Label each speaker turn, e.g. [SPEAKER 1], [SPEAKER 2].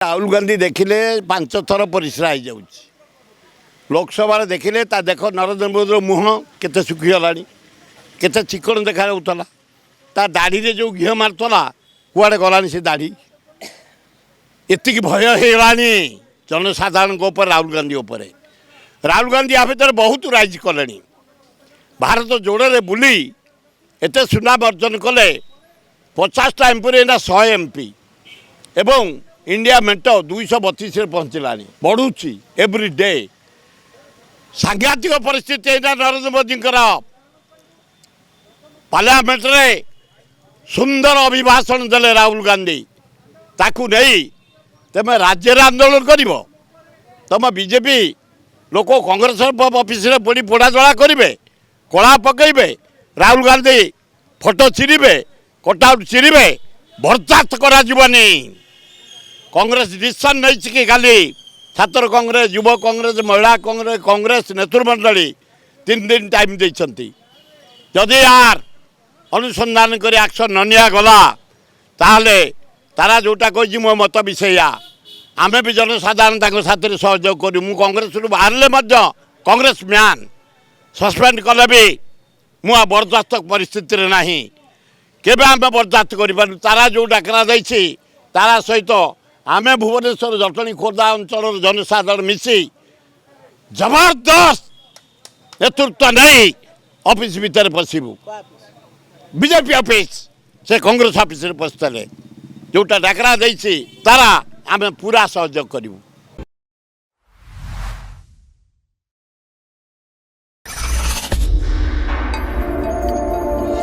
[SPEAKER 1] राहुल गांधी देखिले 5 थर परिश्रा हो जाऊँगी लोकसभा देखिले देख नरेंद्र मोदी मुह केते सुखीगला केते चिकन देखा जाऊला ता दाढ़ी रे जो घी मारुला कुआड़े गलानी से दाढ़ी एति भय होगा जनसाधारण राहुल गांधी राहुल गांधी या भर बहुत राइज कले भारत जोड़े बुली एत सुनाम अर्जन कले 50टा एमपी 100 एमपी एवं इंडिया मेट 232 पहुँचला बढ़ुची एव्री डे सांघातिक परिस्थिति नरेंद्र मोदी पार्लियामेंट रे सुंदर अभिभाषण देले राहुल गांधी ताकू नहीं तुम राज्य आंदोलन कर तुम बीजेपी लोक कांग्रेस ऑफिस रे पड़ी पोड़ा जला करेंगे कला पकड़े राहुल गांधी फोटो चिरीबे कटआउट चिरीबे बर्दाश्त करा कांग्रेस डिसीजन नहीं कि खाली छात्र कांग्रेस युवा कांग्रेस महिला कांग्रेस कांग्रेस नेतृमंडली 3 दिन टाइम देती जदि यार अनुसंधान कर एक्शन न निगला ताहले तारा जोटा कही मो मत विषया आमे भी जनसाधारण साथ सहयोग करूँ मु कांग्रेस बाहर कांग्रेस मैन सस्पेंड कले भी मुआ बर्दाश्त परिस्थिति रे नहीं केबे आमे बर्दाश्त कर तारा जो डाकरा जाइए तारा सहित आमे भुवनेश्वर जटणी खोर्धा अंचल जनसाधारण मिसी जबरदस्त नेतृत्व नहीं ऑफिस भीतर पशु बीजेपी ऑफिस से कांग्रेस ऑफिस पशुले जोटा डाकरा तारा आमे पूरा सहयोग करूँ।